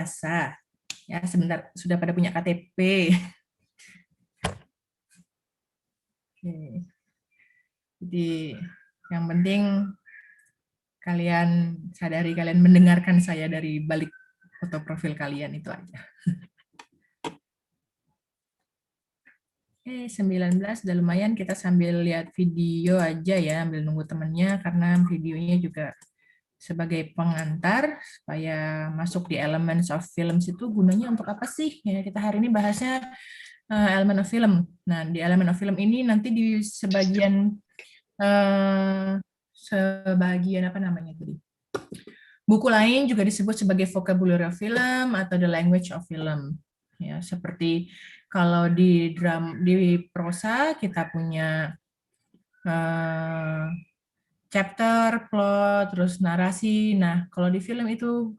bahasa. Ya, sebentar, sudah pada punya KTP. Oke. Jadi yang penting kalian sadari, kalian mendengarkan saya dari balik foto profil kalian itu aja. Oke, 19 udah lumayan, kita sambil lihat video aja ya, ambil nunggu temennya karena videonya juga sebagai pengantar supaya masuk di Elements of Films itu gunanya untuk apa sih? Ya, kita hari ini bahasnya Element of Film. Nah, di Element of Film ini nanti di sebagian apa namanya tadi? Buku lain juga disebut sebagai Vocabulary of Film atau The Language of Film. Ya, seperti kalau di prosa kita punya chapter, plot, terus narasi. Nah, kalau di film itu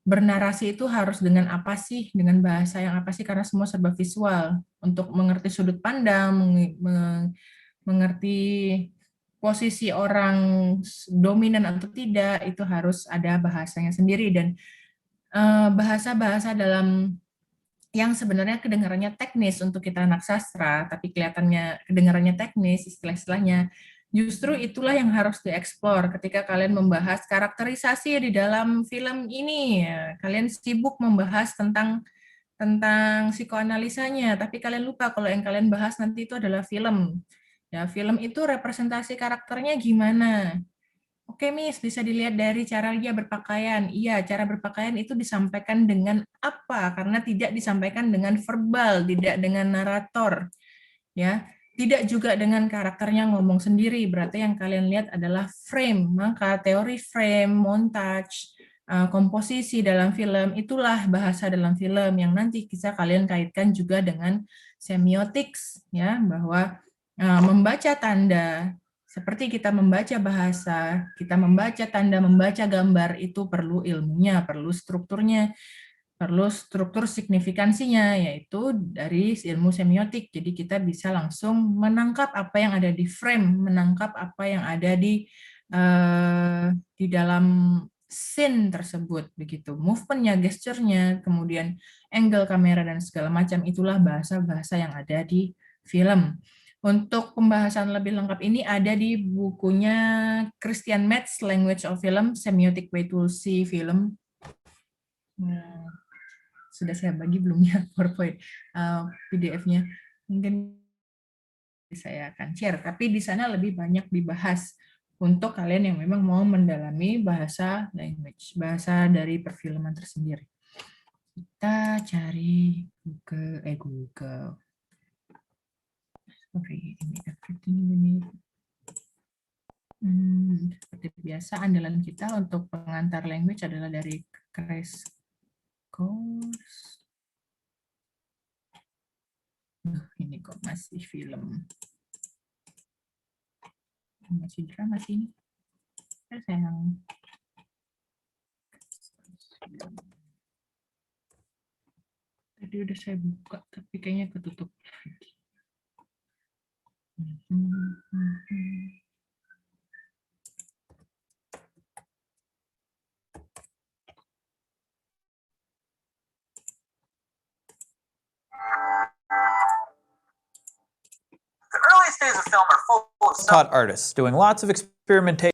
bernarasi itu harus dengan apa sih? Dengan bahasa yang apa sih? Karena semua serba visual. Untuk mengerti sudut pandang, mengerti posisi orang dominan atau tidak, itu harus ada bahasanya sendiri. Dan bahasa-bahasa dalam yang sebenarnya kedengarannya teknis untuk kita anak sastra, tapi kelihatannya kedengarannya teknis, istilah-istilahnya, justru itulah yang harus dieksplor ketika kalian membahas karakterisasi di dalam film ini. Ya, kalian sibuk membahas tentang psikoanalisanya, tapi kalian lupa kalau yang kalian bahas nanti itu adalah film. Ya, film itu representasi karakternya gimana? Oke, Miss, bisa dilihat dari cara dia berpakaian. Iya, cara berpakaian itu disampaikan dengan apa? Karena tidak disampaikan dengan verbal, tidak dengan narator. Ya, tidak juga dengan karakternya ngomong sendiri. Berarti yang kalian lihat adalah frame. Maka teori frame, montage, komposisi dalam film, itulah bahasa dalam film yang nanti bisa kalian kaitkan juga dengan semiotics, ya, bahwa membaca tanda, seperti kita membaca bahasa, kita membaca tanda, membaca gambar, itu perlu ilmunya, perlu strukturnya, perlu struktur signifikansinya, yaitu dari ilmu semiotik. Jadi kita bisa langsung menangkap apa yang ada di frame, menangkap apa yang ada di dalam scene tersebut, begitu. Movement-nya, gesture-nya, kemudian angle kamera, dan segala macam, itulah bahasa-bahasa yang ada di film. Untuk pembahasan lebih lengkap ini ada di bukunya Christian Metz, Language of Film, Semiotic Way to See Film. Nah, sudah saya bagi belum ya PowerPoint PDF-nya. Mungkin saya akan share, tapi di sana lebih banyak dibahas untuk kalian yang memang mau mendalami bahasa language, bahasa dari perfilman tersendiri. Kita cari Google. Sorry, ini everything you need. Seperti biasa, andalan kita untuk pengantar language adalah dari Crash Course. Ini kok masih film. Masih drama sih ini. Sayang. Tadi udah saya buka, tapi kayaknya ketutup. The earliest days of film are full of self-taught artists doing lots of experimentation.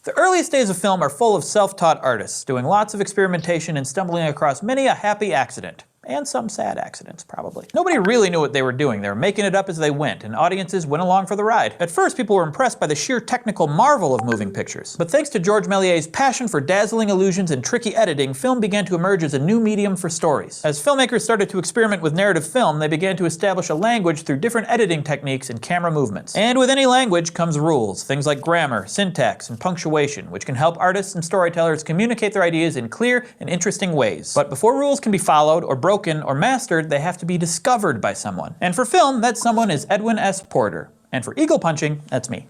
The earliest days of film are full of self-taught artists doing lots of experimentation and stumbling across many a happy accident. And some sad accidents, probably. Nobody really knew what they were doing. They were making it up as they went, and audiences went along for the ride. At first, people were impressed by the sheer technical marvel of moving pictures. But thanks to George Méliès's passion for dazzling illusions and tricky editing, film began to emerge as a new medium for stories. As filmmakers started to experiment with narrative film, they began to establish a language through different editing techniques and camera movements. And with any language comes rules, things like grammar, syntax, and punctuation, which can help artists and storytellers communicate their ideas in clear and interesting ways. But before rules can be followed or broken or mastered, they have to be discovered by someone. And for film, that someone is Edwin S. Porter. And for eagle punching, that's me.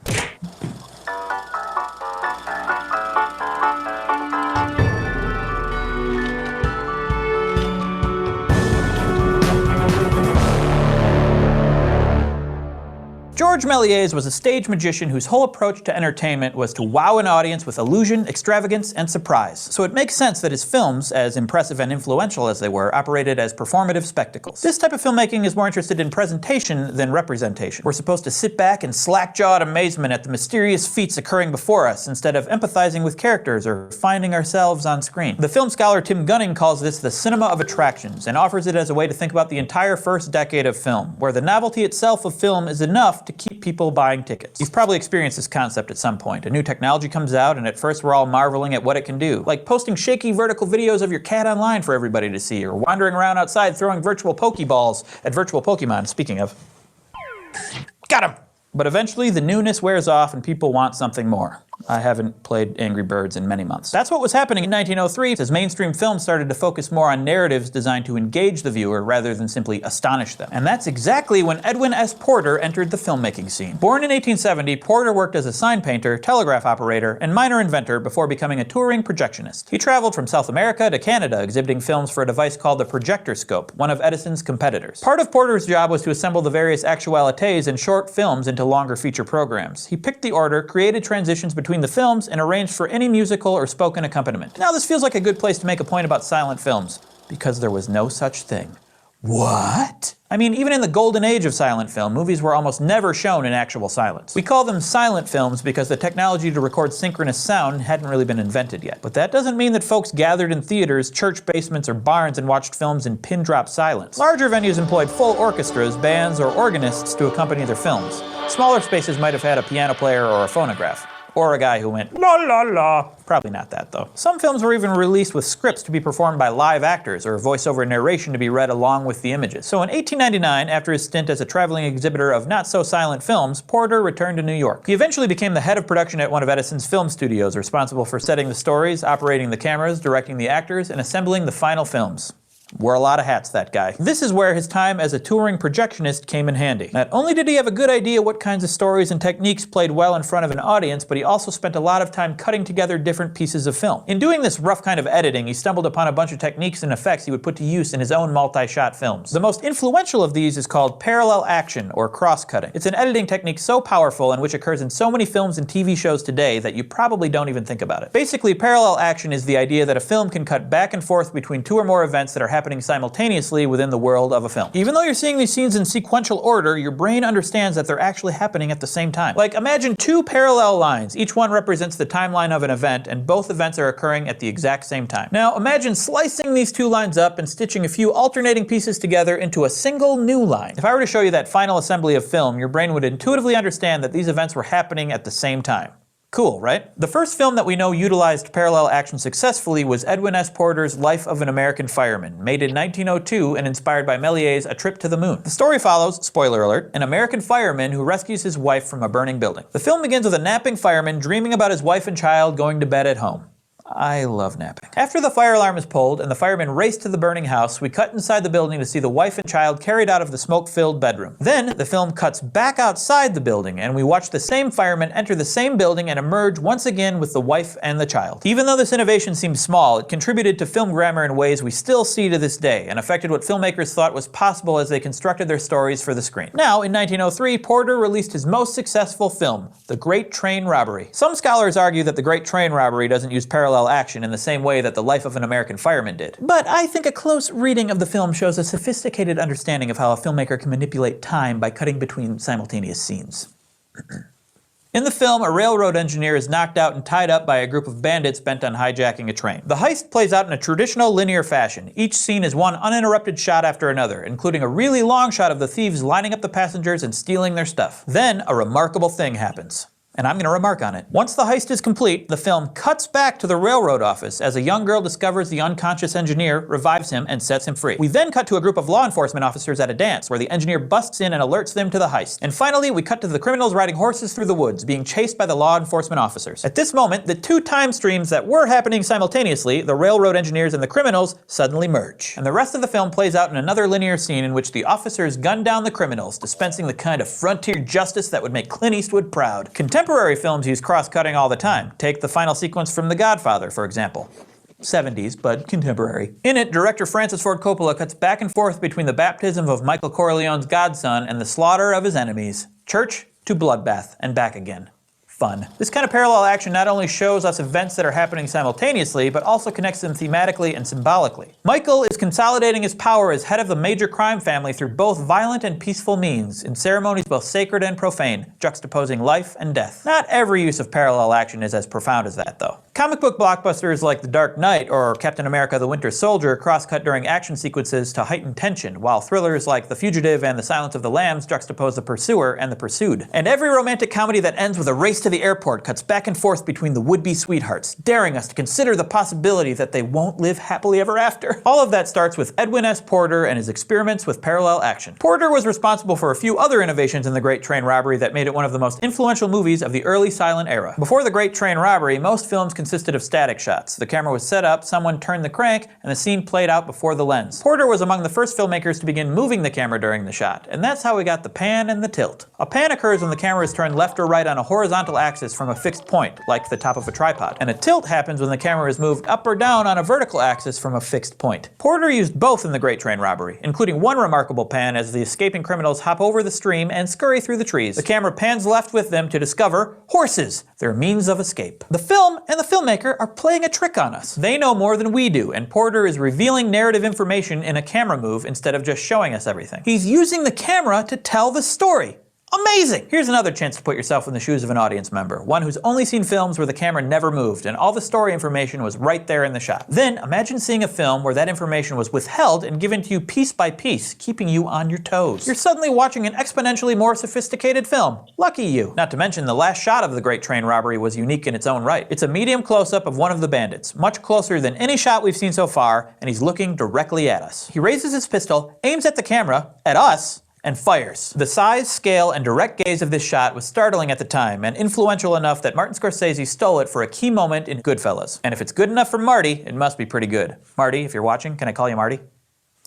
Georges Méliès was a stage magician whose whole approach to entertainment was to wow an audience with illusion, extravagance, and surprise. So it makes sense that his films, as impressive and influential as they were, operated as performative spectacles. This type of filmmaking is more interested in presentation than representation. We're supposed to sit back in slack-jawed amazement at the mysterious feats occurring before us, instead of empathizing with characters or finding ourselves on screen. The film scholar Tim Gunning calls this the cinema of attractions, and offers it as a way to think about the entire first decade of film, where the novelty itself of film is enough to keep people buying tickets. You've probably experienced this concept at some point. A new technology comes out, and at first we're all marveling at what it can do. Like posting shaky vertical videos of your cat online for everybody to see, or wandering around outside throwing virtual Pokeballs at virtual Pokemon, speaking of. Got him! But eventually the newness wears off and people want something more. I haven't played Angry Birds in many months. That's what was happening in 1903 as mainstream films started to focus more on narratives designed to engage the viewer rather than simply astonish them. And that's exactly when Edwin S. Porter entered the filmmaking scene. Born in 1870, Porter worked as a sign painter, telegraph operator, and minor inventor before becoming a touring projectionist. He traveled from South America to Canada exhibiting films for a device called the projectorscope, one of Edison's competitors. Part of Porter's job was to assemble the various actualités and short films into longer feature programs. He picked the order, created transitions between the films, and arranged for any musical or spoken accompaniment. Now this feels like a good place to make a point about silent films, because there was no such thing. What? I mean, even in the golden age of silent film, movies were almost never shown in actual silence. We call them silent films because the technology to record synchronous sound hadn't really been invented yet. But that doesn't mean that folks gathered in theaters, church basements, or barns and watched films in pin-drop silence. Larger venues employed full orchestras, bands, or organists to accompany their films. Smaller spaces might have had a piano player or a phonograph. Or a guy who went, la la la. Probably not that, though. Some films were even released with scripts to be performed by live actors, or voiceover narration to be read along with the images. So in 1899, after his stint as a traveling exhibitor of not-so-silent films, Porter returned to New York. He eventually became the head of production at one of Edison's film studios, responsible for setting the stories, operating the cameras, directing the actors, and assembling the final films. Wore a lot of hats, that guy. This is where his time as a touring projectionist came in handy. Not only did he have a good idea what kinds of stories and techniques played well in front of an audience, but he also spent a lot of time cutting together different pieces of film. In doing this rough kind of editing, he stumbled upon a bunch of techniques and effects he would put to use in his own multi-shot films. The most influential of these is called parallel action, or cross-cutting. It's an editing technique so powerful and which occurs in so many films and TV shows today that you probably don't even think about it. Basically, parallel action is the idea that a film can cut back and forth between two or more events that are happening simultaneously within the world of a film. Even though you're seeing these scenes in sequential order, your brain understands that they're actually happening at the same time. Like, imagine two parallel lines. Each one represents the timeline of an event, and both events are occurring at the exact same time. Now, imagine slicing these two lines up and stitching a few alternating pieces together into a single new line. If I were to show you that final assembly of film, your brain would intuitively understand that these events were happening at the same time. Cool, right? The first film that we know utilized parallel action successfully was Edwin S. Porter's Life of an American Fireman, made in 1902 and inspired by Méliès' A Trip to the Moon. The story follows, spoiler alert, an American fireman who rescues his wife from a burning building. The film begins with a napping fireman dreaming about his wife and child going to bed at home. I love napping. After the fire alarm is pulled and the firemen race to the burning house, we cut inside the building to see the wife and child carried out of the smoke-filled bedroom. Then, the film cuts back outside the building and we watch the same firemen enter the same building and emerge once again with the wife and the child. Even though this innovation seems small, it contributed to film grammar in ways we still see to this day and affected what filmmakers thought was possible as they constructed their stories for the screen. Now, in 1903, Porter released his most successful film, The Great Train Robbery. Some scholars argue that The Great Train Robbery doesn't use parallel action in the same way that The Life of an American Fireman did. But I think a close reading of the film shows a sophisticated understanding of how a filmmaker can manipulate time by cutting between simultaneous scenes. In the film, a railroad engineer is knocked out and tied up by a group of bandits bent on hijacking a train. The heist plays out in a traditional linear fashion. Each scene is one uninterrupted shot after another, including a really long shot of the thieves lining up the passengers and stealing their stuff. Then, a remarkable thing happens. And I'm going to remark on it. Once the heist is complete, the film cuts back to the railroad office as a young girl discovers the unconscious engineer, revives him, and sets him free. We then cut to a group of law enforcement officers at a dance, where the engineer busts in and alerts them to the heist. And finally, we cut to the criminals riding horses through the woods, being chased by the law enforcement officers. At this moment, the two time streams that were happening simultaneously, the railroad engineers and the criminals, suddenly merge. And the rest of the film plays out in another linear scene in which the officers gun down the criminals, dispensing the kind of frontier justice that would make Clint Eastwood proud. Contemporary films use cross-cutting all the time. Take the final sequence from The Godfather, for example. 70s, but contemporary. In it, director Francis Ford Coppola cuts back and forth between the baptism of Michael Corleone's godson and the slaughter of his enemies. Church, to bloodbath and back again. Fun. This kind of parallel action not only shows us events that are happening simultaneously, but also connects them thematically and symbolically. Michael is consolidating his power as head of the major crime family through both violent and peaceful means, in ceremonies both sacred and profane, juxtaposing life and death. Not every use of parallel action is as profound as that, though. Comic book blockbusters like The Dark Knight or Captain America: The Winter Soldier cross-cut during action sequences to heighten tension, while thrillers like The Fugitive and The Silence of the Lambs juxtapose the pursuer and the pursued. And every romantic comedy that ends with a race to the airport cuts back and forth between the would-be sweethearts, daring us to consider the possibility that they won't live happily ever after. All of that starts with Edwin S. Porter and his experiments with parallel action. Porter was responsible for a few other innovations in The Great Train Robbery that made it one of the most influential movies of the early silent era. Before The Great Train Robbery, most films consisted of static shots. The camera was set up, someone turned the crank, and the scene played out before the lens. Porter was among the first filmmakers to begin moving the camera during the shot, and that's how we got the pan and the tilt. A pan occurs when the camera is turned left or right on a horizontal axis from a fixed point, like the top of a tripod, and a tilt happens when the camera is moved up or down on a vertical axis from a fixed point. Porter used both in The Great Train Robbery, including one remarkable pan as the escaping criminals hop over the stream and scurry through the trees. The camera pans left with them to discover horses, their means of escape. The film and the filmmaker are playing a trick on us. They know more than we do, and Porter is revealing narrative information in a camera move instead of just showing us everything. He's using the camera to tell the story. Amazing! Here's another chance to put yourself in the shoes of an audience member, one who's only seen films where the camera never moved and all the story information was right there in the shot. Then imagine seeing a film where that information was withheld and given to you piece by piece, keeping you on your toes. You're suddenly watching an exponentially more sophisticated film. Lucky you. Not to mention the last shot of The Great Train Robbery was unique in its own right. It's a medium close-up of one of the bandits, much closer than any shot we've seen so far, and he's looking directly at us. He raises his pistol, aims at the camera, at us, and fires. The size, scale, and direct gaze of this shot was startling at the time, and influential enough that Martin Scorsese stole it for a key moment in Goodfellas. And if it's good enough for Marty, it must be pretty good. Marty, if you're watching, can I call you Marty?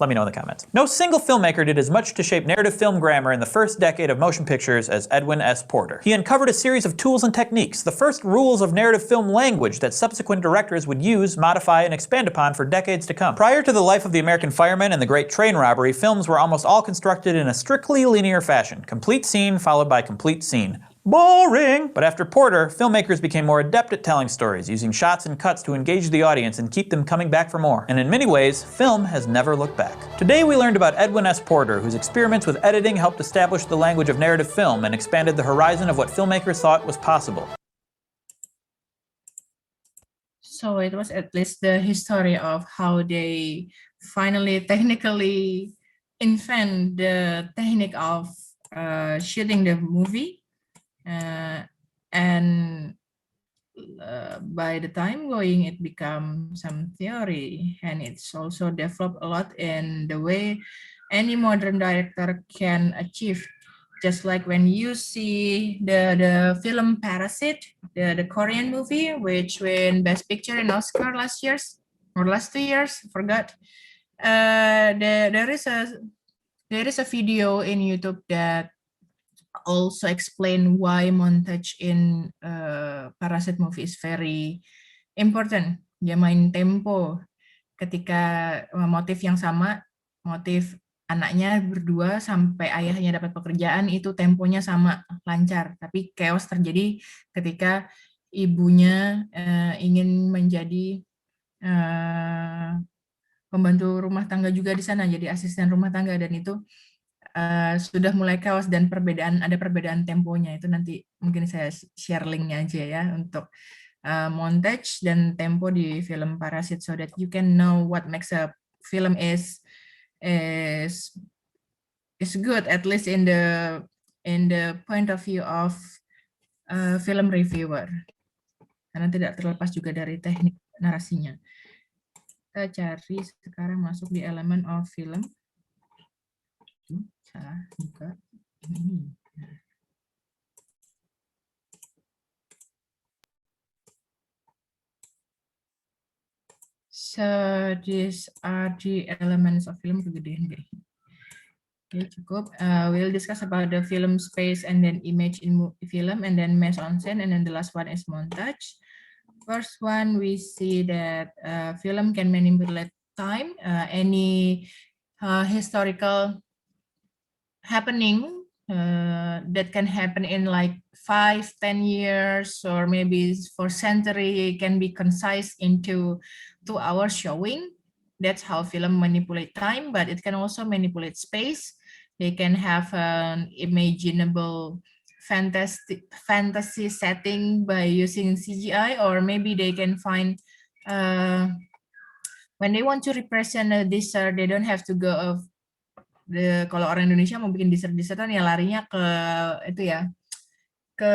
Let me know in the comments. No single filmmaker did as much to shape narrative film grammar in the first decade of motion pictures as Edwin S. Porter. He uncovered a series of tools and techniques, the first rules of narrative film language that subsequent directors would use, modify, and expand upon for decades to come. Prior to The Life of the American Fireman and The Great Train Robbery, films were almost all constructed in a strictly linear fashion, complete scene followed by complete scene. Boring! But after Porter, filmmakers became more adept at telling stories, using shots and cuts to engage the audience and keep them coming back for more. And in many ways, film has never looked back. Today we learned about Edwin S. Porter, whose experiments with editing helped establish the language of narrative film and expanded the horizon of what filmmakers thought was possible. So it was at least the history of how they finally technically invent the technique of shooting the movie. And by the time going, it becomes some theory, and it's also developed a lot in the way any modern director can achieve. Just like when you see the film Parasite, the Korean movie, which won Best Picture and Oscar last 2 years, forgot. There is a video in YouTube that also explain why montage in Parasite movie is very important. Dia main tempo ketika motif yang sama, motif anaknya berdua sampai ayahnya dapat pekerjaan, itu temponya sama, lancar. Tapi chaos terjadi ketika ibunya ingin menjadi pembantu rumah tangga juga di sana, jadi asisten rumah tangga, dan itu sudah mulai chaos dan ada perbedaan temponya. Itu nanti mungkin saya share linknya aja ya untuk montage dan tempo di film Parasite, so that you can know what makes a film is good, at least in the point of view of film reviewer, karena tidak terlepas juga dari teknik narasinya. Kita cari sekarang, masuk di element of film. Salah buka ini. So these are the elements of film. Kegedean deh. Okay, cukup. We'll discuss about the film space and then image in film, and then mise en scène, and then the last one is montage. First one, we see that film can manipulate time, any historical happening that can happen in like 5-10 years, or maybe for century, can be concise into 2 hours showing. That's how film manipulate time, but it can also manipulate space. They can have an imaginable fantasy setting by using CGI, or maybe they can find when they want to represent a desert, they don't have to go of kalau orang Indonesia mau bikin dessert-dessertan ya larinya ke itu ya, ke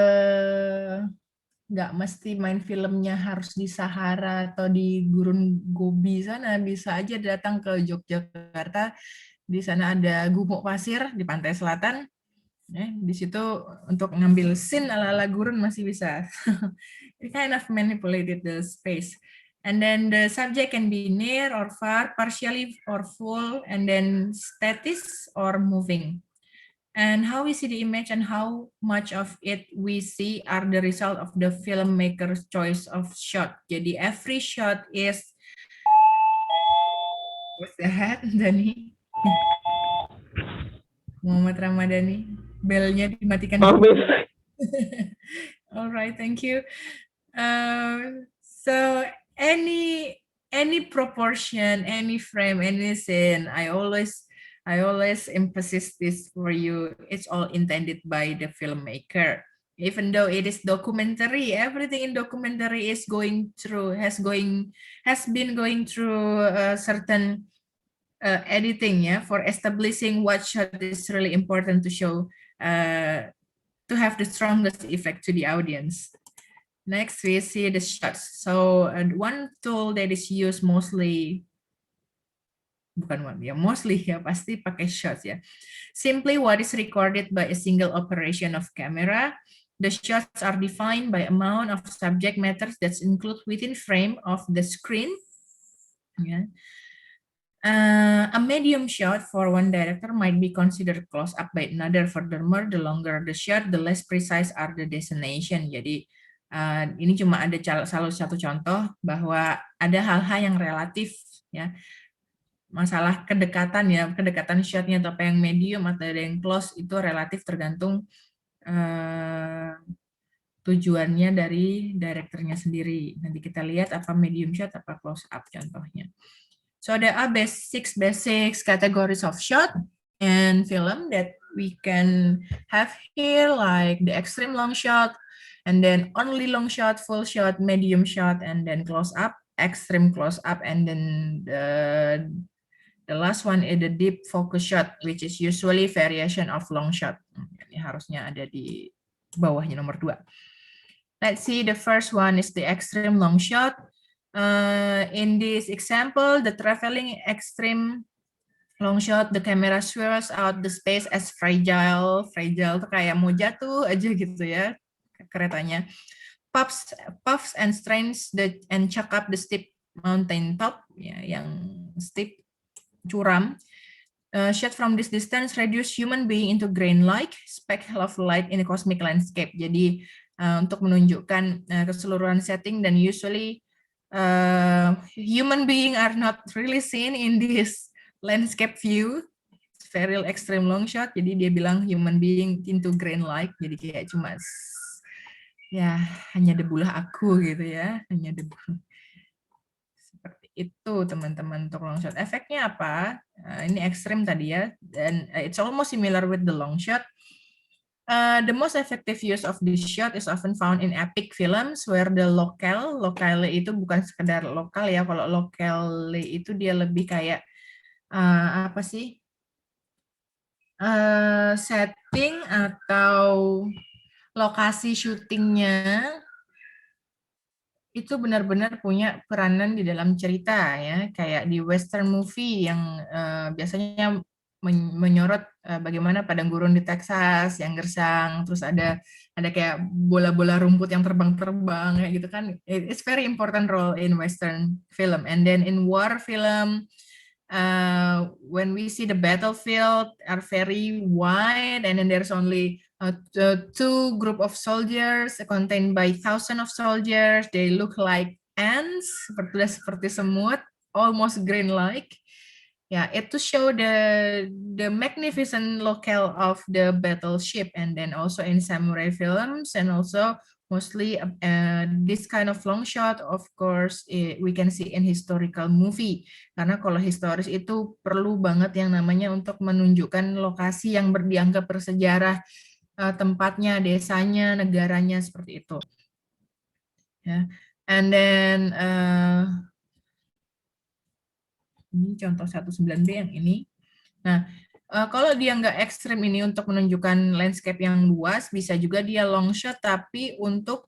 nggak mesti main filmnya harus di Sahara atau di Gurun Gobi sana, bisa aja datang ke Yogyakarta, di sana ada gumuk pasir di pantai selatan, di situ untuk ngambil scene ala-ala gurun masih bisa. It kind of manipulated the space. And then the subject can be near or far, partially or full, and then static or moving. And how we see the image and how much of it we see are the result of the filmmaker's choice of shot. Jadi every shot is, what's that, Dani? Muhammad Ramadhani, belnya dimatikan. All right, thank you. So any proportion, any frame, any scene, I always emphasize this for you. It's all intended by the filmmaker. Even though it is documentary, everything in documentary is has been going through a certain editing, yeah, for establishing what shot is really important to show, to have the strongest effect to the audience. Next, we see the shots. So one tool that is used mostly, mostly ya, pasti pakai shots ya. Simply what is recorded by a single operation of camera. The shots are defined by amount of subject matters that's included within frame of the screen. Yeah. A medium shot for one director might be considered close up by another. Furthermore, the longer the shot, the less precise are the destination. Jadi ini cuma ada salah satu contoh bahwa ada hal-hal yang relatif ya, masalah kedekatan ya, kedekatan shotnya atau apa yang medium atau ada yang close itu relatif tergantung tujuannya dari direkturnya sendiri. Nanti kita lihat apa medium shot apa close up contohnya. So there are six basic categories of shot and film that we can have here, like the extreme long shot, and then only long shot, full shot, medium shot, and then close up, extreme close up, and then the last one is the deep focus shot, which is usually variation of long shot. Ini harusnya ada di bawahnya nomor 2. Let's see, the first one is the extreme long shot. In this example, the traveling extreme long shot, the camera swirls out the space as fragile. Fragile itu kayak mau jatuh aja gitu ya keretanya. Puffs and strains and chuck up the steep mountain top, ya, yang steep, curam. Shot from this distance reduce human being into grain-like speckle of light in a cosmic landscape. Jadi untuk menunjukkan keseluruhan setting, dan usually human being are not really seen in this landscape view. It's very extreme long shot, jadi dia bilang human being into grain-like, jadi kayak cuma ya hanya debulah aku gitu ya, hanya debu. Seperti itu teman-teman untuk long shot. Efeknya apa? Ini ekstrim tadi ya, dan it's almost similar with the long shot. The most effective use of this shot is often found in epic films where the locale itu bukan sekedar lokal ya. Kalau locale itu dia lebih kayak apa sih? Setting atau lokasi syutingnya itu benar-benar punya peranan di dalam cerita ya, kayak di western movie yang biasanya menyorot bagaimana padang gurun di Texas yang gersang, terus ada kayak bola-bola rumput yang terbang-terbang kayak gitu kan. It's very important role in western film. And then in war film, when we see the battlefield are very wide, and then there's only two group of soldiers contained by thousands of soldiers. They look like ants, seperti semut, almost grain-like. Yeah, it to show the magnificent locale of the battleship, and then also in samurai films, and also mostly this kind of long shot, of course, we can see in historical movie. Karena kalau historis itu perlu banget yang namanya untuk menunjukkan lokasi yang dianggap bersejarah, tempatnya, desanya, negaranya seperti itu. Ya, and then ini contoh 19B yang ini. Nah, kalau dia nggak ekstrim ini untuk menunjukkan landscape yang luas, bisa juga dia long shot, tapi untuk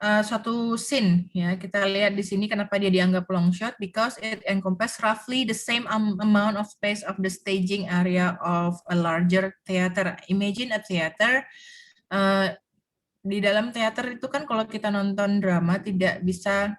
suatu scene. Ya, kita lihat di sini kenapa dia dianggap long shot, because it encompass roughly the same amount of space of the staging area of a larger theater. Imagine a theater. Di dalam teater itu kan kalau kita nonton drama tidak bisa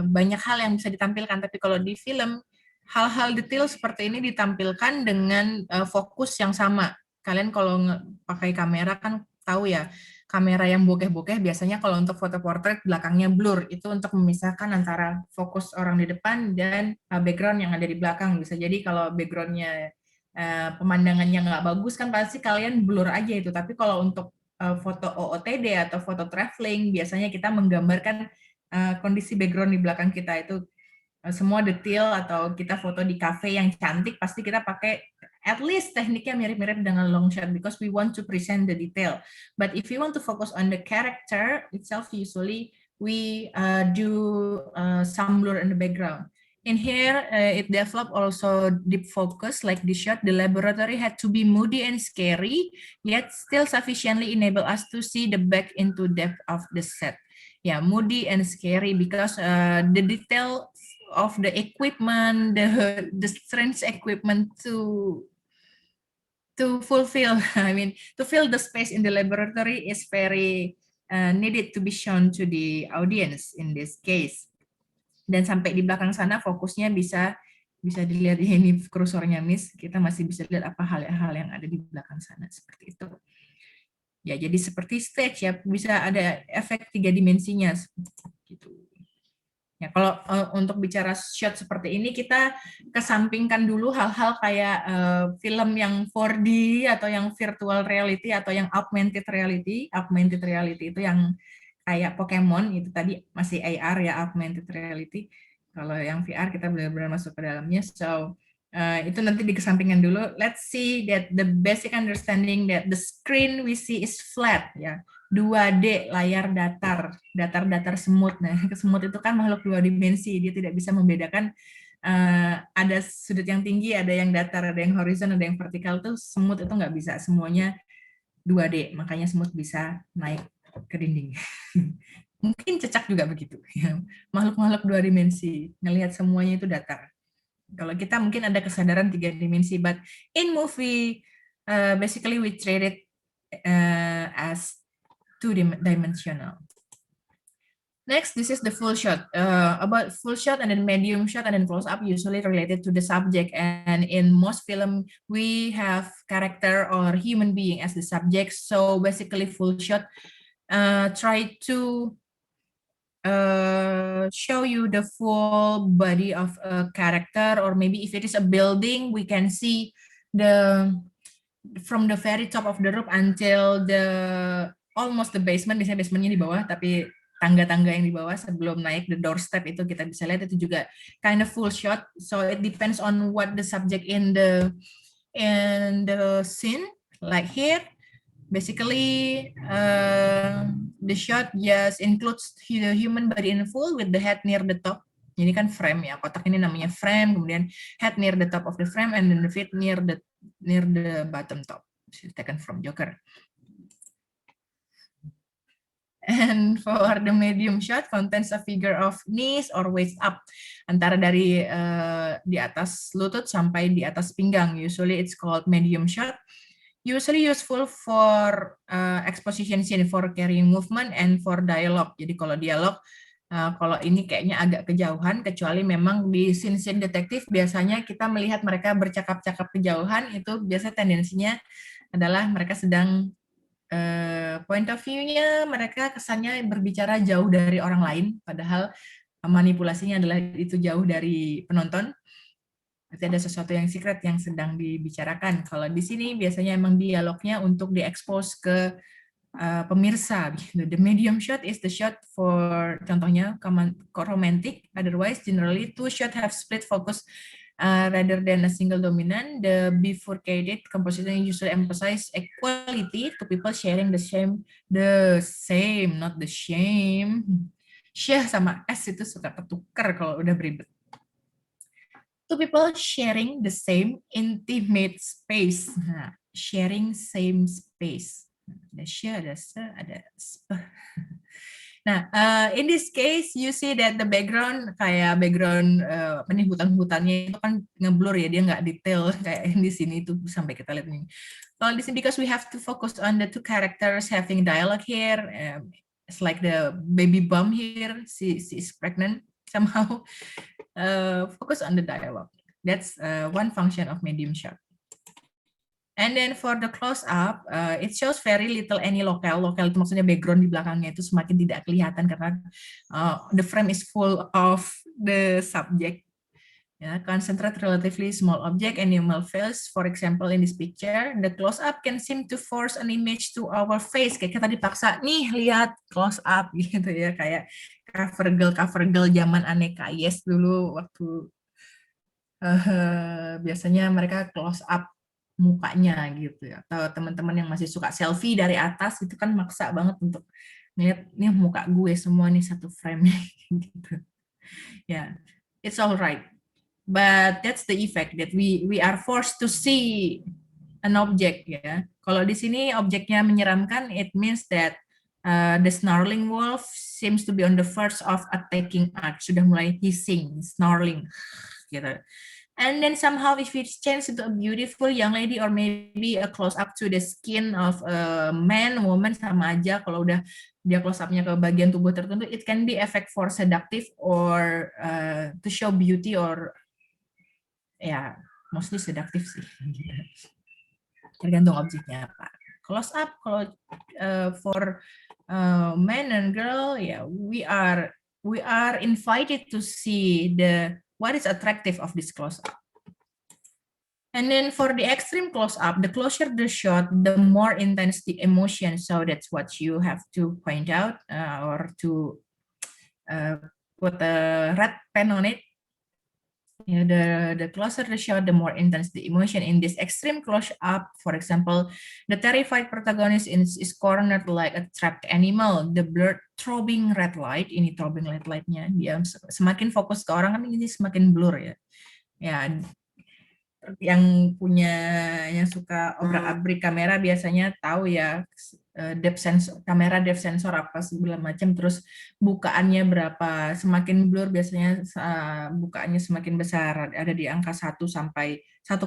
banyak hal yang bisa ditampilkan, tapi kalau di film hal-hal detail seperti ini ditampilkan dengan fokus yang sama. Kalian kalau pakai kamera kan tahu ya, kamera yang bokeh-bokeh biasanya kalau untuk foto portrait belakangnya blur, itu untuk memisahkan antara fokus orang di depan dan background yang ada di belakang. Bisa jadi kalau backgroundnya pemandangannya nggak bagus kan pasti kalian blur aja itu, tapi kalau untuk foto OOTD atau foto traveling biasanya kita menggambarkan kondisi background di belakang kita itu semua detail, atau kita foto di cafe yang cantik pasti kita pakai at least tekniknya mirip-mirip dengan long shot because we want to present the detail. But if you want to focus on the character itself, usually we do some blur in the background. In here, it developed also deep focus, like the shot. The laboratory had to be moody and scary, yet still sufficiently enable us to see the back into depth of the set. Yeah, moody and scary because the detail of the equipment, the strange equipment to fulfill, to fill the space in the laboratory is very needed to be shown to the audience in this case. Dan sampai di belakang sana fokusnya bisa dilihat ini kursornya Miss, kita masih bisa lihat apa hal-hal yang ada di belakang sana seperti itu. Ya, jadi seperti stage ya, bisa ada efek 3 dimensinya gitu. Ya, kalau untuk bicara shot seperti ini, kita kesampingkan dulu hal-hal kayak film yang 4D atau yang virtual reality atau yang augmented reality. Augmented reality itu yang kayak Pokemon, itu tadi masih AR ya, augmented reality. Kalau yang VR kita benar-benar masuk ke dalamnya. So, itu nanti dikesampingkan dulu. Let's see that the basic understanding that the screen we see is flat, ya. 2D, layar datar semut. Nah, semut itu kan makhluk 2 dimensi, dia tidak bisa membedakan ada sudut yang tinggi, ada yang datar, ada yang horizon, ada yang vertikal. Tuh semut itu nggak bisa, semuanya 2D, makanya semut bisa naik ke dinding. Mungkin cecak juga begitu. Makhluk-makhluk 2 dimensi, ngelihat semuanya itu datar. Kalau kita mungkin ada kesadaran 3 dimensi, but in movie, basically we treat it as 2-dimensional. Next, this is the full shot. About full shot and then medium shot and then close up usually related to the subject. And in most film, we have character or human being as the subject. So basically full shot try to show you the full body of a character, or maybe if it is a building, we can see from the very top of the roof until almost the basement. Biasanya basementnya di bawah, tapi tangga-tangga yang di bawah sebelum naik the doorstep itu kita bisa lihat, itu juga kind of full shot. So it depends on what the subject in the scene. Like here, basically the shot just includes the human body in full with the head near the top. Jadi kan frame ya, kotak ini namanya frame, kemudian head near the top of the frame and then the feet near the bottom top. This is taken from Joker. And for the medium shot, contains a figure of knees or waist up, antara dari di atas lutut sampai di atas pinggang. Usually it's called medium shot. Usually useful for exposition scene, for carrying movement and for dialogue. Jadi kalau dialog, kalau ini kayaknya agak kejauhan, kecuali memang di scene-scene detektif biasanya kita melihat mereka bercakap-cakap kejauhan, itu biasa tendensinya adalah mereka sedang point of view-nya, mereka kesannya berbicara jauh dari orang lain, padahal manipulasinya adalah itu jauh dari penonton. Berarti ada sesuatu yang secret yang sedang dibicarakan. Kalau di sini biasanya emang dialognya untuk diekspos ke pemirsa. The medium shot is the shot for, contohnya romantic. Otherwise, generally two shot have split focus rather than a single dominant. The bifurcated composition usually emphasize equality to people sharing the same, not the shame. Syah sama S itu suka ketukar kalau udah beribet. Two people sharing the same intimate space. Nah, sharing same space. Ada she, ada se, ada sp. Nah, in this case, you see that the background kayak background hutan-hutannya itu kan ngeblur ya, dia nggak detail kayak di sini itu sampai kita lihat ini. Well, this is because we have to focus on the two characters having dialogue here. It's like the baby bump here. She is pregnant somehow. Focus on the dialogue. That's one function of medium shot. And then for the close up, it shows very little any local. Local itu maksudnya background di belakangnya itu semakin tidak kelihatan karena the frame is full of the subject. Concentrate relatively small object, animal face. For example, in this picture, the close up can seem to force an image to our face. Kayak kita dipaksa nih lihat close up gitu ya, kayak cover girl zaman Aneka Yes dulu waktu biasanya mereka close up mukanya gitu ya, atau teman-teman yang masih suka selfie dari atas itu kan maksa banget untuk ngeliat nih muka gue semua nih satu frame gitu ya. It's alright, but that's the effect that we are forced to see an object ya. Kalau di sini objeknya menyeramkan, it means that the snarling wolf seems to be on the verge of attacking us, sudah mulai hissing, snarling gitu. And then somehow if it's changed into a beautiful young lady or maybe a close up to the skin of a man, woman, sama aja. Kalau udah dia close up-nya ke bagian tubuh tertentu, it can be effect for seductive or to show beauty or ya mostly seductive sih. Tergantung objeknya apa. Close up kalau for man and girl ya, we are invited to see what is attractive of this close-up. And then for the extreme close-up, the closer the shot, the more intense the emotion. So that's what you have to point out or to put a red pen on it. The closer the shot, the more intense the emotion. In this extreme close-up, for example, the terrified protagonist is cornered like a trapped animal. The blurred throbbing red light, ini throbbing red light-nya, dia semakin fokus ke orang kan ini semakin blur ya. Ya, yang suka obrak-abrik kamera biasanya tahu ya, kamera depth sensor apa segala macam, terus bukaannya berapa, semakin blur biasanya bukaannya semakin besar, ada di angka 1 sampai 1,4,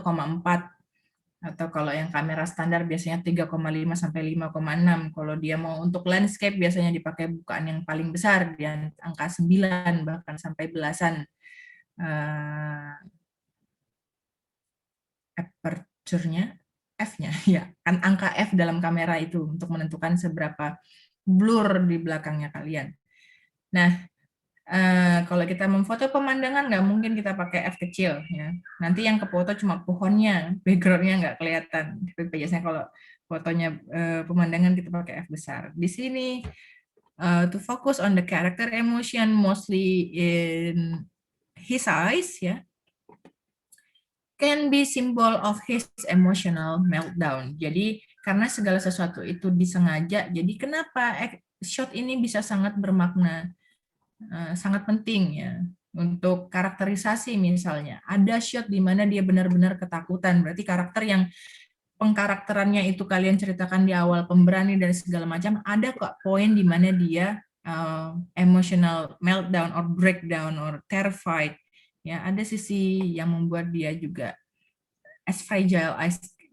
atau kalau yang kamera standar biasanya 3,5 sampai 5,6. Kalau dia mau untuk landscape biasanya dipakai bukaan yang paling besar di angka 9 bahkan sampai belasan aperture-nya, F-nya, ya kan angka F dalam kamera itu untuk menentukan seberapa blur di belakangnya kalian. Nah, kalau kita memfoto pemandangan nggak mungkin kita pakai F kecil ya. Nanti yang kefoto cuma pohonnya, background-nya nggak kelihatan. Biasanya kalau fotonya pemandangan kita pakai F besar. Di sini to focus on the character emotion mostly in his eyes ya. Can be symbol of his emotional meltdown. Jadi karena segala sesuatu itu disengaja, jadi kenapa shot ini bisa sangat bermakna, sangat penting ya untuk karakterisasi. Misalnya ada shot di mana dia benar-benar ketakutan, berarti karakter yang pengkarakterannya itu kalian ceritakan di awal, pemberani dan segala macam, ada kok poin di mana dia emotional meltdown or breakdown or terrified. Ya, ada sisi yang membuat dia juga as fragile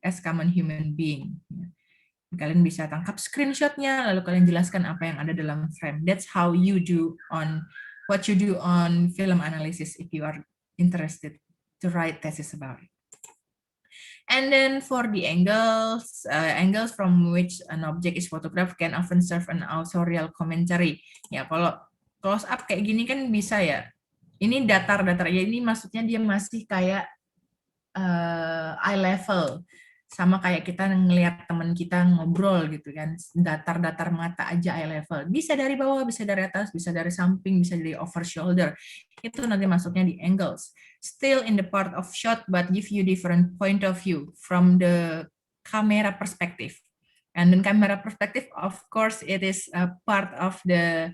as common human being. Kalian bisa tangkap screenshotnya, lalu kalian jelaskan apa yang ada dalam frame. That's how you do what you do on film analysis if you are interested to write thesis about it. And then for the angles from which an object is photographed can often serve an authorial commentary. Ya, kalau close up kayak gini kan bisa ya. Ini datar-datar ya, ini maksudnya dia masih kayak eye level, sama kayak kita ngelihat teman kita ngobrol gitu kan, datar-datar mata aja eye level, bisa dari bawah, bisa dari atas, bisa dari samping, bisa dari over shoulder, itu nanti masuknya di angles, still in the part of shot but give you different point of view from the camera perspective. And then camera perspective, of course, it is a part of the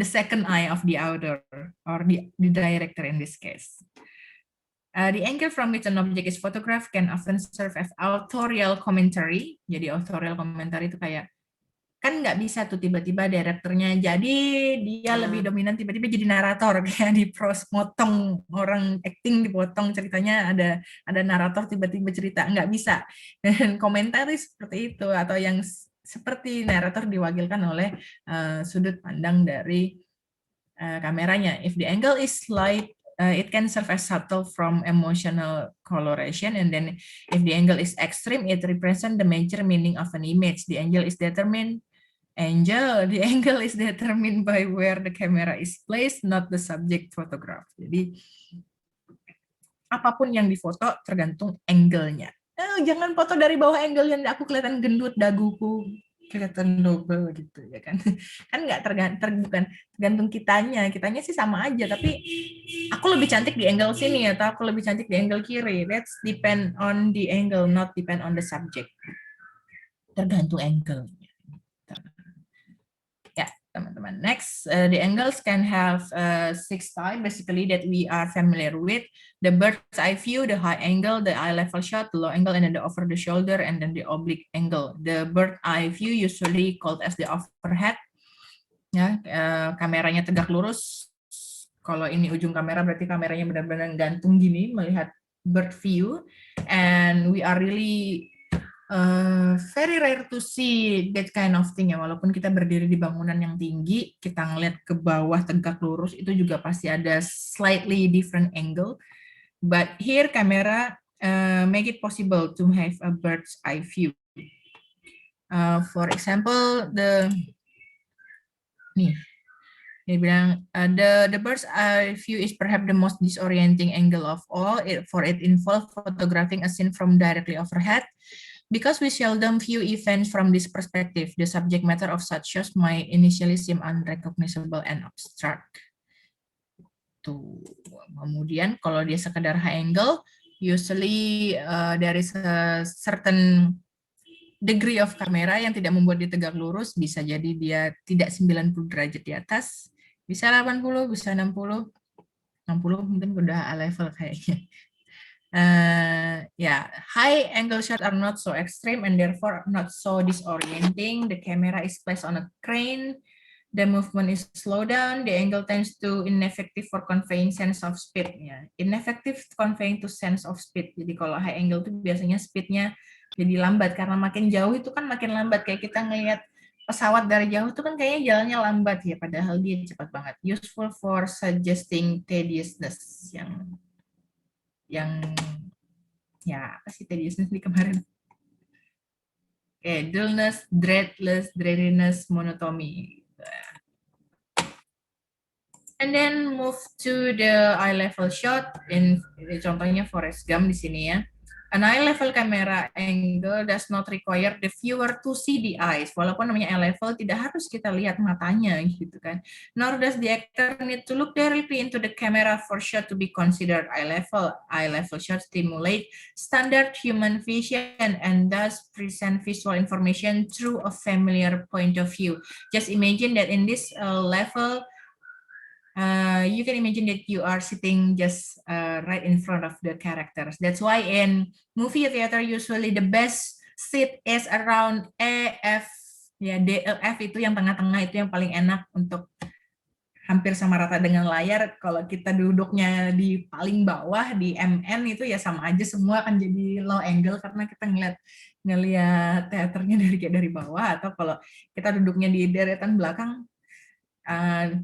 second eye of the author or the director in this case. The angle from which an object is photographed can often serve as authorial commentary. Jadi authorial commentary itu kayak, kan nggak bisa tuh tiba-tiba direkturnya jadi dia lebih dominan tiba-tiba jadi narator, kayak di pros motong orang acting, dipotong ceritanya, ada narator tiba-tiba cerita, nggak bisa. Dan komentari seperti itu, atau yang seperti narator diwakilkan oleh sudut pandang dari kameranya. If the angle is slight, it can serve as subtle from emotional coloration, and then if the angle is extreme, it represents the major meaning of an image. The angle is determined by where the camera is placed, not the subject photograph. Jadi apapun yang difoto tergantung angle-nya. Jangan foto dari bawah angle yang aku kelihatan gendut, daguku kelihatan double gitu ya kan. Kan nggak tergantung kitanya sih sama aja, tapi aku lebih cantik di angle sini atau aku lebih cantik di angle kiri, that's depend on the angle, not depend on the subject. Tergantung angle. Ya teman-teman, next, the angles can have 6 types basically that we are familiar with: the bird's eye view, the high angle, the eye level shot, the low angle, and then the over the shoulder, and then the oblique angle. The bird's eye view usually called as the overhead. Ya, kameranya tegak lurus. Kalau ini ujung kamera berarti kameranya benar-benar gantung gini melihat bird view, and we are really very rare to see that kind of thing ya. Walaupun kita berdiri di bangunan yang tinggi, kita ngeliat ke bawah tegak lurus, itu juga pasti ada slightly different angle. But here camera make it possible to have a bird's eye view. For example, dia bilang the bird's eye view is perhaps the most disorienting angle of all, for it involves photographing a scene from directly overhead. Because we seldom view events from this perspective, the subject matter of such shots might initially seem unrecognizable and abstract. Tuh. Kemudian kalau dia sekedar high angle, usually there is a certain degree of kamera yang tidak membuat dia tegak lurus, bisa jadi dia tidak 90 derajat di atas, bisa 80, bisa 60 mungkin udah eye level kayaknya. High angle shots are not so extreme and therefore not so disorienting. The camera is placed on a crane. The movement is slowed down. The angle tends to ineffective for conveying sense of speed. Ya, ineffective conveying to sense of speed. Jadi kalau high angle itu biasanya speednya jadi lambat karena makin jauh itu kan makin lambat. Kayak kita ngelihat pesawat dari jauh itu kan kayaknya jalannya lambat ya, padahal dia cepat banget. Useful for suggesting tediousness, yang ya apa sih tediousness di kemarin? Dullness, dreariness, monotony. And then move to the eye level shot. Contohnya Forrest Gump di sini ya. An eye level camera angle does not require the viewer to see the eyes. Walaupun namanya eye level, tidak harus kita lihat matanya gitu kan. Nor does the actor need to look directly into the camera for shot to be considered eye level. Eye level shot stimulate standard human vision and thus present visual information through a familiar point of view. Just imagine that in this level, you can imagine that you are sitting just right in front of the characters. That's why in movie theater usually the best seat is around EF, ya DEF itu yang tengah-tengah itu yang paling enak untuk hampir sama rata dengan layar. Kalau kita duduknya di paling bawah di MN itu ya sama aja, semua akan jadi low angle karena kita ngelihat teaternya dari bawah, atau kalau kita duduknya di deretan belakang,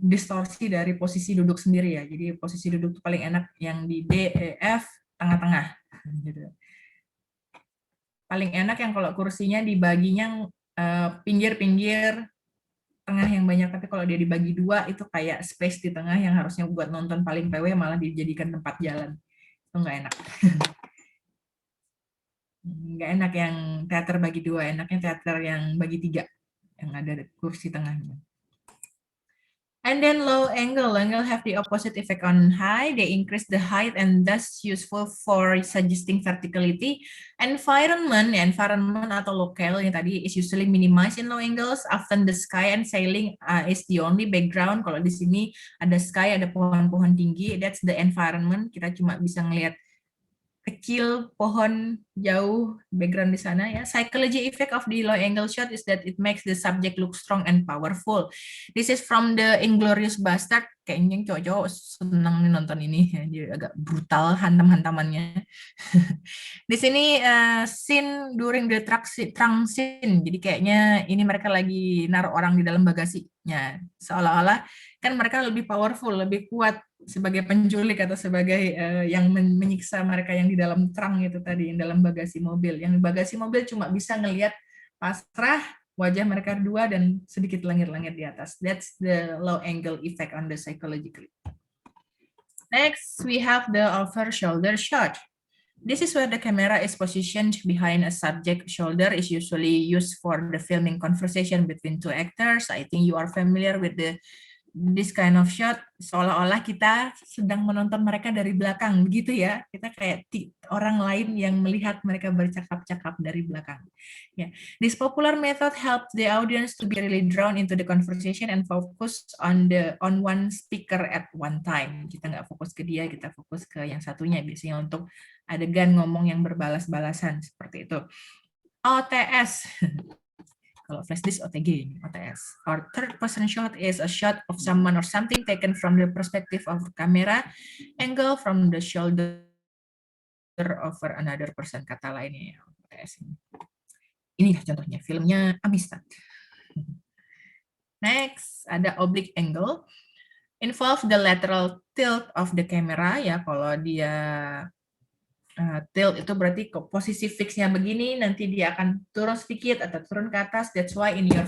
distorsi dari posisi duduk sendiri ya. Jadi posisi duduk itu paling enak yang di D, E, F, tengah-tengah. Gitu. Paling enak yang kalau kursinya dibaginya pinggir-pinggir, tengah yang banyak. Tapi kalau dia dibagi dua, itu kayak space di tengah yang harusnya buat nonton paling PW malah dijadikan tempat jalan. Itu nggak enak. Nggak enak yang teater bagi 2, enaknya teater yang bagi 3, yang ada kursi tengahnya. And then low angle have the opposite effect on high. They increase the height and thus useful for suggesting verticality. Environment atau locale yang tadi is usually minimized in low angles. Often the sky and sailing is the only background. Kalau di sini ada sky, ada pohon-pohon tinggi, that's the environment. Kita cuma bisa ngelihat kecil, pohon jauh, background di sana ya. Psychology effect of the low angle shot is that it makes the subject look strong and powerful. This is from the Inglourious Bastard. Kayaknya cowok-cowok senang nih nonton ini, dia agak brutal hantam-hantamannya. Di sini scene during the trunk scene, jadi kayaknya ini mereka lagi naruh orang di dalam bagasinya, seolah-olah kan mereka lebih powerful, lebih kuat sebagai penculik atau sebagai yang menyiksa mereka yang di dalam trunk itu tadi, yang dalam bagasi mobil. Yang bagasi mobil cuma bisa ngelihat pasrah wajah mereka dua dan sedikit langit-langit di atas. That's the low angle effect on the psychologically. Next, we have the over shoulder shot. This is where the camera is positioned behind a subject. Shoulder is usually used for the filming conversation between two actors. I think you are familiar with this kind of shot, seolah-olah kita sedang menonton mereka dari belakang, begitu ya. Kita kayak orang lain yang melihat mereka bercakap-cakap dari belakang. Yeah. This popular method helps the audience to be really drawn into the conversation and focus on one speaker at one time. Kita nggak fokus ke dia, kita fokus ke yang satunya, biasanya untuk adegan ngomong yang berbalas-balasan, seperti itu. OTS. Kalau flash disk OTG, OTS. Or third person shot is a shot of someone or something taken from the perspective of camera angle from the shoulder over another person, kata lainnya ya, OTS ini. Ini contohnya filmnya Amistad. Next, ada oblique angle. Involve the lateral tilt of the camera ya, kalau dia tilt itu berarti posisi fixnya begini, nanti dia akan turun sedikit atau turun ke atas. That's why in your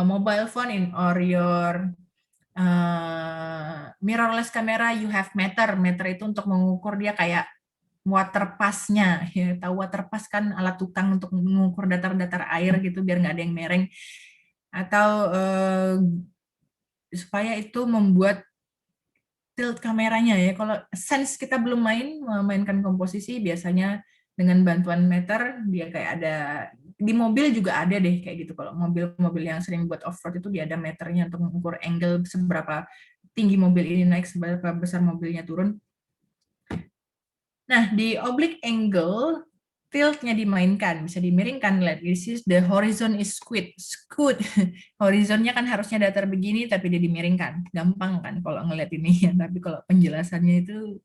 mobile phone or your mirrorless camera you have meter. Meter itu untuk mengukur dia kayak water pass-nya. Ya, tahu water pass kan alat tukang untuk mengukur datar-datar air gitu biar nggak ada yang mereng. Atau supaya itu membuat tilt kameranya ya. Kalau sense kita belum memainkan komposisi, biasanya dengan bantuan meter dia kayak ada di mobil juga ada deh kayak gitu. Kalau mobil-mobil yang sering buat off-road itu dia ada meternya untuk mengukur angle seberapa tinggi mobil ini naik, seberapa besar mobilnya turun. Nah, di oblique angle tiltnya dimainkan, bisa dimiringkan. This is the horizon is skewed. Horizonnya kan harusnya datar begini, tapi dia dimiringkan. Gampang kan kalau ngeliat ini ya. Tapi kalau penjelasannya itu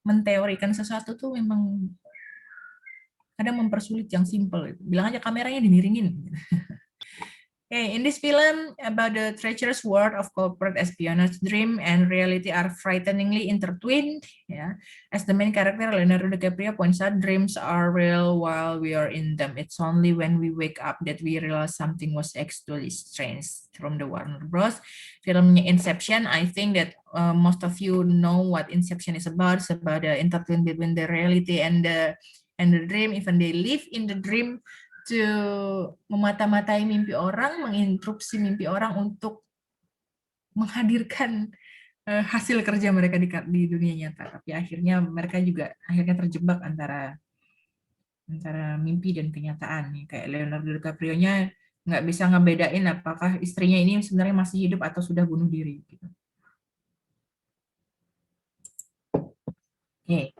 menteorikan sesuatu tuh memang kadang mempersulit yang simple. Bilang aja kameranya dimiringin. Okay, in this film about the treacherous world of corporate espionage, dream and reality are frighteningly intertwined. Yeah, as the main character Leonardo DiCaprio points out, dreams are real while we are in them. It's only when we wake up that we realize something was actually strange. From the Warner Bros. Filmnya Inception, I think that most of you know what Inception is about. It's about the intertwine between the reality and the dream. Even they live in the dream. To memata-matai mimpi orang, menginterupsi mimpi orang untuk menghadirkan hasil kerja mereka di dunia nyata. Tapi akhirnya mereka juga terjebak antara mimpi dan kenyataan. Kayak Leonardo DiCaprio-nya nggak bisa ngebedain apakah istrinya ini sebenarnya masih hidup atau sudah bunuh diri. Okay.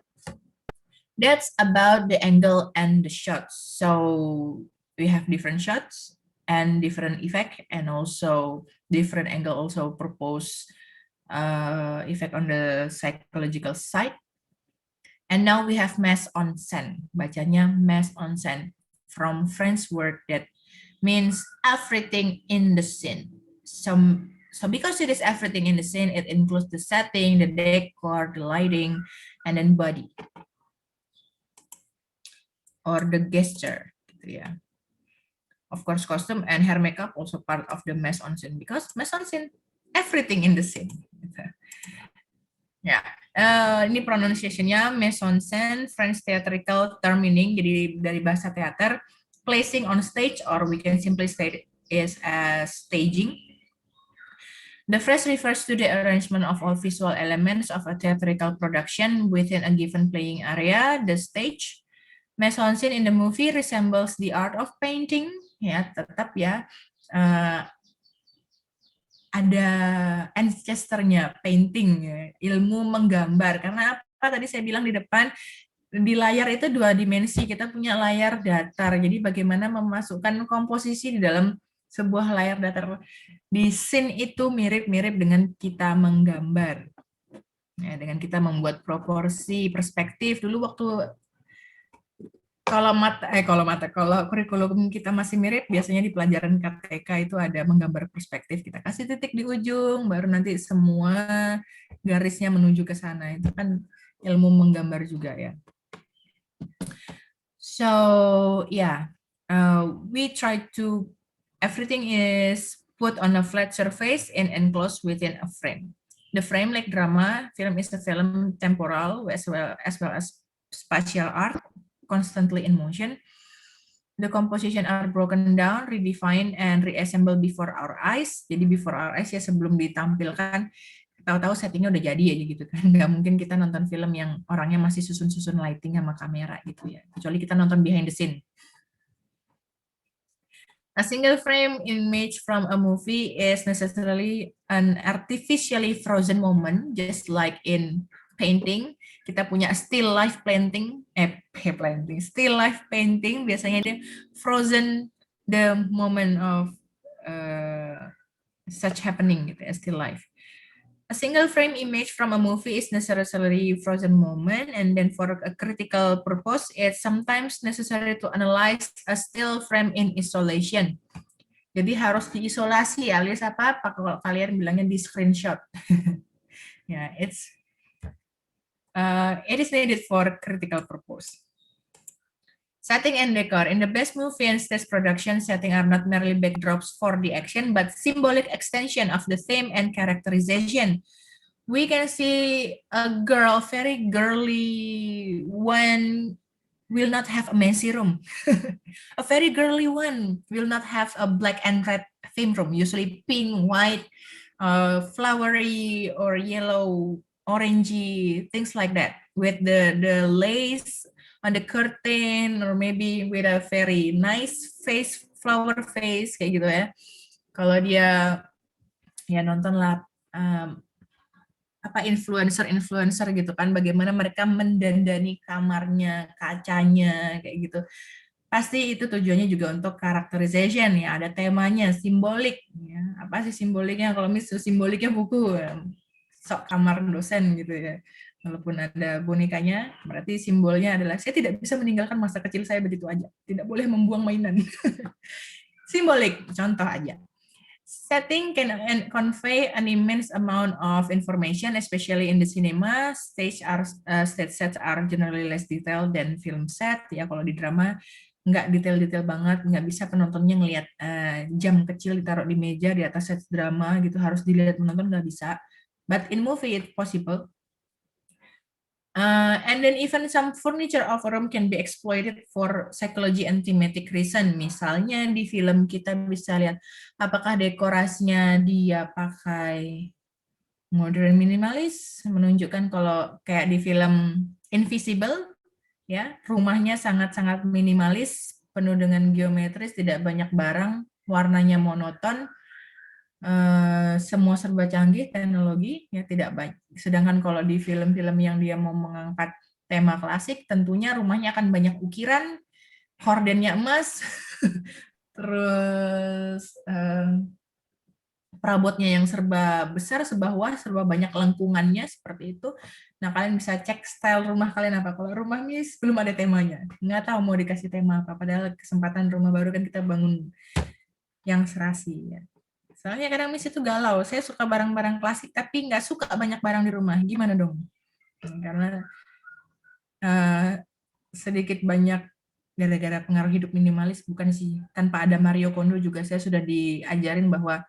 That's about the angle and the shots. So we have different shots and different effect, and also different angle also propose effect on the psychological side. And now we have mise en scène. Bacanya mise en scène from French word that means everything in the scene. So because it is everything in the scene, it includes the setting, the decor, the lighting, and then body. Or the gesture, gitu ya. Of course, costume and hair makeup also part of the mise en scene because mise en scene everything in the scene. Gitu. Ya, Ini pronunciation-nya mise en scène, French theatrical term meaning, jadi dari bahasa teater, placing on stage, or we can simply state it as staging. The phrase refers to the arrangement of all visual elements of a theatrical production within a given playing area, the stage. Mise en scène in the movie resembles the art of painting, ya tetap ya. Ada ancestor-nya painting, ya, ilmu menggambar. Karena apa tadi saya bilang di depan, di layar itu 2 dimensi, kita punya layar datar. Jadi bagaimana memasukkan komposisi di dalam sebuah layar datar. Di scene itu mirip-mirip dengan kita menggambar. Ya, dengan kita membuat proporsi, perspektif. Dulu waktu kalau kurikulum kita masih mirip, biasanya di pelajaran KTK itu ada menggambar perspektif, kita kasih titik di ujung, baru nanti semua garisnya menuju ke sana. Itu kan ilmu menggambar juga ya. So yeah, we try to, everything is put on a flat surface and enclosed within a frame. The frame, like drama, film is a film temporal as well as spatial art, constantly in motion. The composition are broken down, redefined, and reassembled before our eyes. Jadi before our eyes ya, sebelum ditampilkan, tahu-tahu settingnya udah jadi aja gitu kan. Nggak mungkin kita nonton film yang orangnya masih susun-susun lighting sama kamera gitu ya. Kecuali kita nonton behind the scene. A single frame image from a movie is necessarily an artificially frozen moment, just like in painting. Kita punya still life painting, still life painting, biasanya dia frozen the moment of such happening, gitu, still life. A single frame image from a movie is necessarily frozen moment, and then for a critical purpose, it's sometimes necessary to analyze a still frame in isolation. Jadi harus diisolasi, alias apa kalau kalian bilangnya di screenshot. Ya, it is needed for critical purpose. Setting and decor. In the best movie and stage production, setting are not merely backdrops for the action, but symbolic extension of the theme and characterization. We can see a girl, very girly one, will not have a messy room. A very girly one will not have a black and red theme room, usually pink, white, flowery, or yellow, orangey, things like that, with the lace on the curtain, or maybe with a very nice face, flower face, kayak gitu ya. Kalau dia ya nonton lah influencer gitu kan, bagaimana mereka mendandani kamarnya, kacanya, kayak gitu. Pasti itu tujuannya juga untuk characterization ya, ada temanya, simbolik ya. Apa sih simboliknya? Kalau misalnya simboliknya buku, sok kamar dosen gitu ya. Walaupun ada bonekanya, berarti simbolnya adalah saya tidak bisa meninggalkan masa kecil saya begitu aja. Tidak boleh membuang mainan. Simbolik, contoh aja. Setting can convey an immense amount of information, especially in the cinema. Stage sets are generally less detailed than film set. Ya, kalau di drama nggak detail-detail banget, nggak bisa penontonnya ngelihat jam kecil ditaruh di meja di atas set drama gitu, harus dilihat penonton, nggak bisa. But in movie it's possible. And then even some furniture of a room can be exploited for psychology and thematic reason. Misalnya di film kita bisa lihat apakah dekorasinya dia pakai modern minimalis, menunjukkan kalau kayak di film Invisible, ya rumahnya sangat-sangat minimalis, penuh dengan geometris, tidak banyak barang, warnanya monoton. Semua serba canggih teknologi ya, tidak baik. Sedangkan kalau di film-film yang dia mau mengangkat tema klasik, tentunya rumahnya akan banyak ukiran, hordennya emas, terus perabotnya yang serba besar, serba wah, serba banyak lengkungannya seperti itu. Nah, kalian bisa cek style rumah kalian apa. Kalau rumah Miss belum ada temanya, nggak tahu mau dikasih tema apa. Padahal kesempatan rumah baru kan kita bangun yang serasi ya. Soalnya kadang Miss itu galau, saya suka barang-barang klasik, tapi nggak suka banyak barang di rumah. Gimana dong? Karena sedikit banyak gara-gara pengaruh hidup minimalis, bukan sih. Tanpa ada Mario Kondo juga saya sudah diajarin bahwa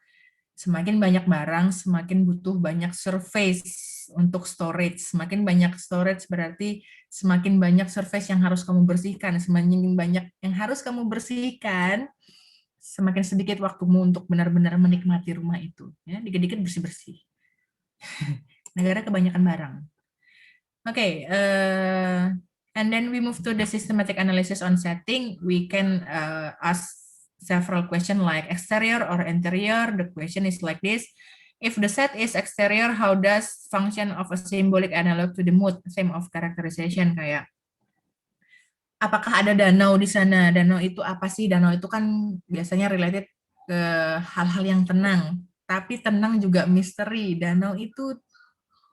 semakin banyak barang, semakin butuh banyak surface untuk storage. Semakin banyak storage berarti semakin banyak surface yang harus kamu bersihkan. Semakin banyak yang harus kamu bersihkan, semakin sedikit waktumu untuk benar-benar menikmati rumah itu. Ya, dikit-dikit bersih-bersih. Negara kebanyakan barang. Okay, and then we move to the systematic analysis on setting. We can ask several questions like exterior or interior. The question is like this. If the set is exterior, how does function of a symbolic analog to the mood? Same of characterization, kayak apakah ada danau di sana? Danau itu apa sih? Danau itu kan biasanya related ke hal-hal yang tenang. Tapi tenang juga misteri. Danau itu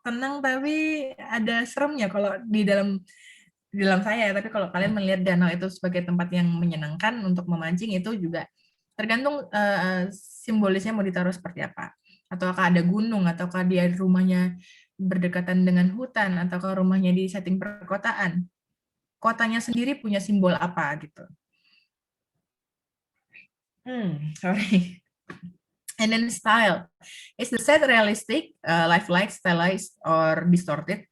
tenang tapi ada seremnya kalau di dalam saya. Tapi kalau kalian melihat danau itu sebagai tempat yang menyenangkan untuk memancing, itu juga tergantung simbolisnya mau ditaruh seperti apa. Ataukah ada gunung, ataukah dia rumahnya berdekatan dengan hutan, ataukah rumahnya di setting perkotaan. Kotanya sendiri punya simbol apa gitu. Sorry. And then style. Is the set realistic, lifelike, stylized, or distorted?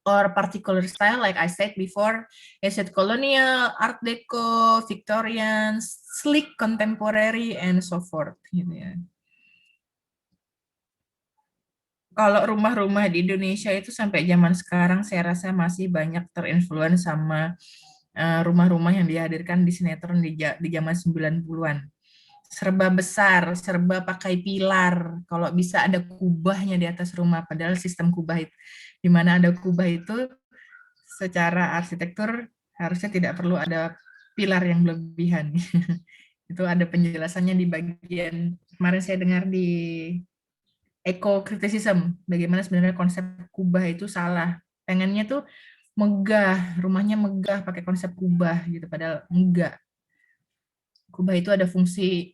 Or particular style, like I said before, is it colonial, art deco, Victorian, sleek, contemporary, and so forth, gitu ya. Kalau rumah-rumah di Indonesia itu sampai zaman sekarang saya rasa masih banyak terinfluence sama rumah-rumah yang dihadirkan di sinetron di zaman 90-an. Serba besar, serba pakai pilar. Kalau bisa ada kubahnya di atas rumah, padahal sistem kubah itu, di mana ada kubah itu secara arsitektur harusnya tidak perlu ada pilar yang berlebihan. Itu ada penjelasannya di bagian kemarin saya dengar di eco-criticism, bagaimana sebenarnya konsep kubah itu salah. Pengennya tuh megah, rumahnya megah pakai konsep kubah gitu, padahal enggak. Kubah itu ada fungsi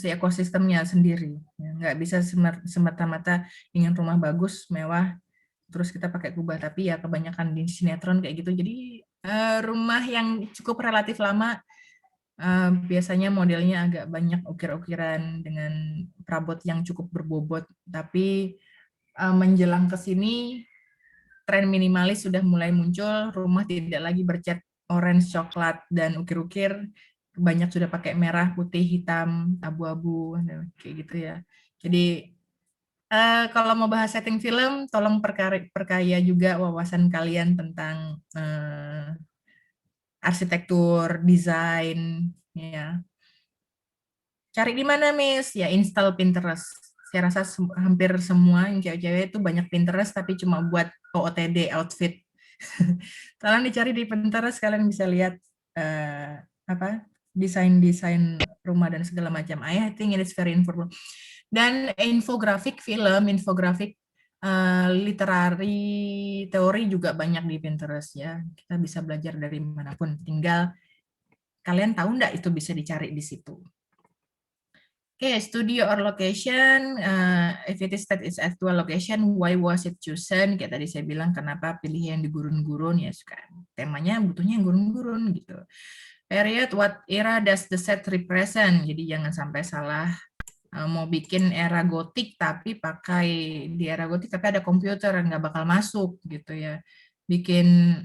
ekosistemnya sendiri. Ya, nggak bisa semata-mata ingin rumah bagus, mewah, terus kita pakai kubah. Tapi ya kebanyakan di sinetron kayak gitu. Jadi rumah yang cukup relatif lama biasanya modelnya agak banyak ukir-ukiran dengan perabot yang cukup berbobot. Tapi menjelang ke sini, tren minimalis sudah mulai muncul. Rumah tidak lagi bercat orange, coklat, dan ukir-ukir. Banyak sudah pakai merah, putih, hitam, abu-abu, kayak gitu ya. Jadi kalau mau bahas setting film, tolong perkaya juga wawasan kalian tentang arsitektur, desain, ya. Cari di mana, Miss? Ya, install Pinterest. Saya rasa hampir semua yang cewek-cewek itu banyak Pinterest, tapi cuma buat OOTD, outfit. Tolong dicari di Pinterest, kalian bisa lihat desain-desain rumah dan segala macam. I think it is very informative. Dan infografik film, infografik literari teori juga banyak di Pinterest ya. Kita bisa belajar dari manapun. Tinggal kalian tahu nggak itu bisa dicari di situ. Oke, studio or location. If it is that it's actual location, why was it chosen? Kayak tadi saya bilang, kenapa pilih yang di gurun-gurun ya, suka temanya butuhnya yang gurun-gurun gitu. Period, what era does the set represent? Jadi jangan sampai salah. Mau bikin era gotik tapi pakai di era gotik tapi ada komputer, nggak bakal masuk gitu ya. Bikin